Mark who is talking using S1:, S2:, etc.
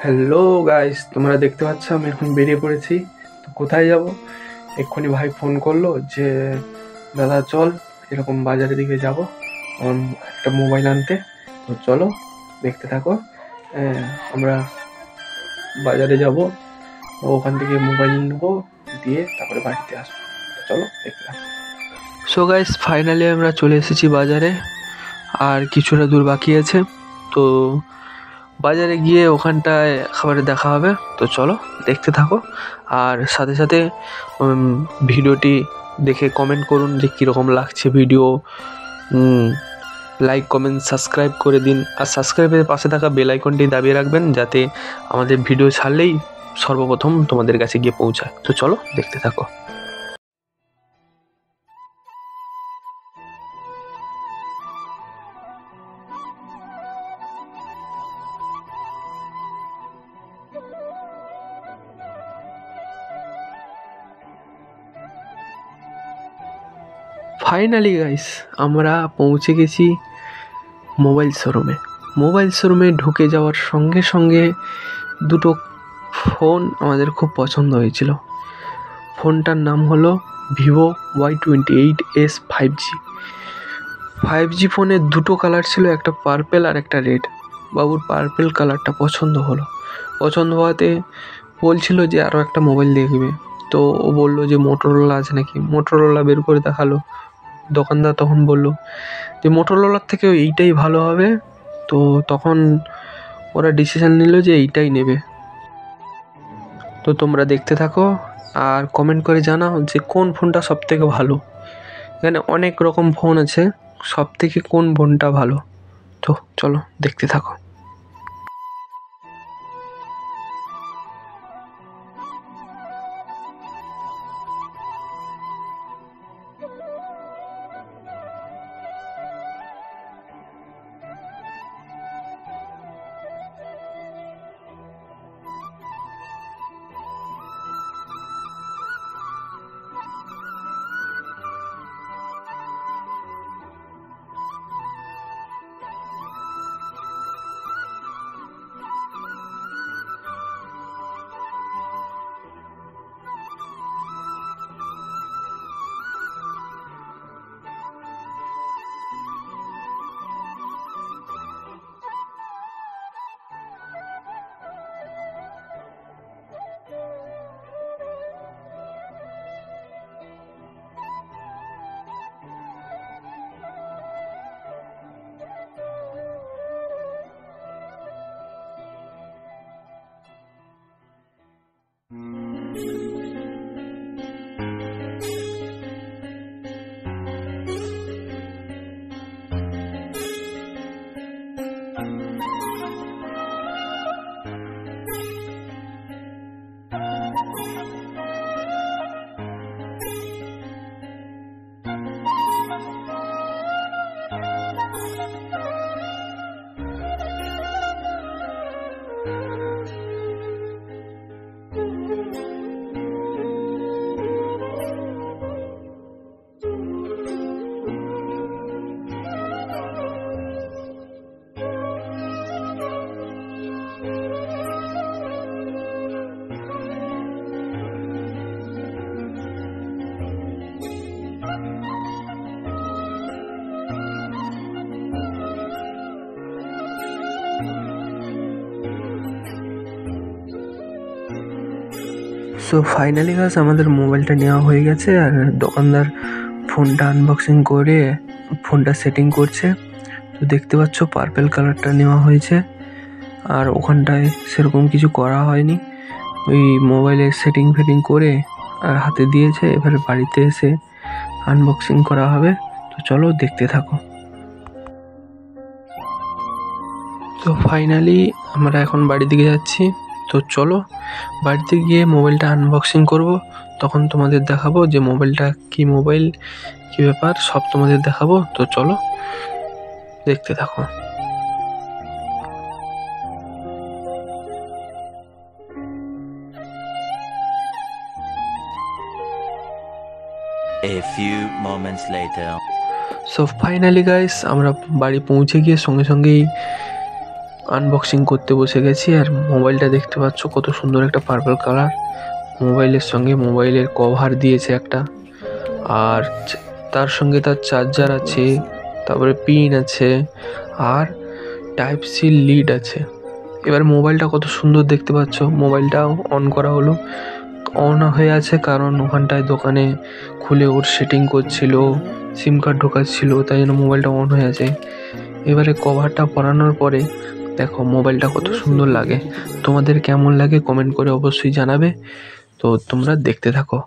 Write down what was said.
S1: Hello guys, তোমরা দেখতে পাচ্ছ আমি এখন বেরিয়ে পড়েছি। তো কোথায় যাব? এক্ষুনি ভাই ফোন করলো যে দাদা চল এরকম বাজারের দিকে যাব আমার একটা মোবাইল আনতে। তো চলো দেখতে থাকো। হ্যাঁ, আমরা বাজারে যাব, ওখান থেকে মোবাইল নেবো, দিয়ে তারপরে বাড়িতে আসবো। তো চলো দেখতে থাকো। সো গাইস, ফাইনালি আমরা চলে এসেছি বাজারে, আর কিছুটা দূর বাকি আছে। তো বাজারে গিয়ে ওখানটায় খাবারে দেখা হবে। তো চলো দেখতে থাকো, আর সাথে সাথে ভিডিওটি দেখে কমেন্ট করুন যে কীরকম লাগছে ভিডিও। লাইক কমেন্ট সাবস্ক্রাইব করে দিন, আর সাবস্ক্রাইবের পাশে থাকা বেল আইকনটি দাবিয়ে রাখবেন যাতে আমাদের ভিডিও ছাড়লেই সর্বপ্রথম তোমাদের কাছে গিয়ে পৌঁছায়। তো চলো দেখতে থাকো। ফাইনালি গাইস, আমরা পৌঁছে গেছি মোবাইল শোরুমে ঢুকে যাওয়ার সঙ্গে সঙ্গে দুটো ফোন আমাদের খুব পছন্দ হয়েছিল। ফোনটার নাম হলো ভিভো Y28s 5G ফোনের দুটো কালার ছিল, একটা পার্পেল আর একটা রেড। বাবুর পার্পেল কালারটা পছন্দ হওয়াতে বলছিল যে আরও একটা মোবাইল দেখবে। তো ও বললো যে মোটোরোলা আছে নাকি, মোটোরোলা বের করে দেখালো। দোকানদার তখন বলল যে মোটোরোলার থেকে এইটাই ভালো হবে। তো তখন ওরা ডিসিশন নিল যে এইটাই নেবে। তো তোমরা দেখতে থাকো আর কমেন্ট করে জানাও যে কোন ফোনটা সবথেকে ভালো। এখানে অনেক রকম ফোন আছে, সবথেকে কোন ফোনটা ভালো। তো চলো দেখতে থাকো। সো ফাইনালি গাছ আমাদের মোবাইলটা নেওয়া হয়ে গেছে, আর দোকানদার ফোনটা আনবক্সিং করে ফোনটা সেটিং করছে। তো দেখতে পাচ্ছ পার্পেল কালারটা নেওয়া হয়েছে, আর ওখানটায় সেরকম কিছু করা হয়নি। ওই মোবাইলের সেটিং ফেটিং করে আর হাতে দিয়েছে, এবারে বাড়িতে এসে আনবক্সিং করা হবে। তো চলো দেখতে থাকো। তো ফাইনালি আমরা এখন বাড়ির দিকে যাচ্ছি। তো চলো বাড়িতে গিয়ে মোবাইলটা আনবক্সিং করব, তখন তোমাদের দেখাবো যে মোবাইলটা কি মোবাইল, কি ব্যাপার সব তোমাদের দেখাবো। তো চলো দেখতে থাকো।
S2: A few moments later.
S1: So finally guys, আমরা বাড়ি পৌঁছে গিয়ে সঙ্গে সঙ্গেই আনবক্সিং করতে বসে গেছি। আর মোবাইলটা দেখতে পাচ্ছ কত সুন্দর একটা পার্পল কালার। মোবাইলের সঙ্গে মোবাইলের কভার দিয়েছে একটা, আর তার সঙ্গে তার চার্জার আছে, তারপরে পিন আছে, আর টাইপ সি লিড আছে। এবার মোবাইলটা কত সুন্দর দেখতে পাচ্ছ। মোবাইলটাও অন করা হলো, অন হয়ে আছে কারণ ওখানটায় দোকানে খুলে ওর সেটিং করছিল, সিম কার্ড ঢোকাচ্ছিল, তাই জন্য মোবাইলটা অন হয়ে আছে। এবারে কভারটা পরানোর পরে দেখো মোবাইলটা কত সুন্দর লাগে। তোমাদের কেমন লাগে কমেন্ট করে অবশ্যই জানাবে। তো তোমরা দেখতে থাকো।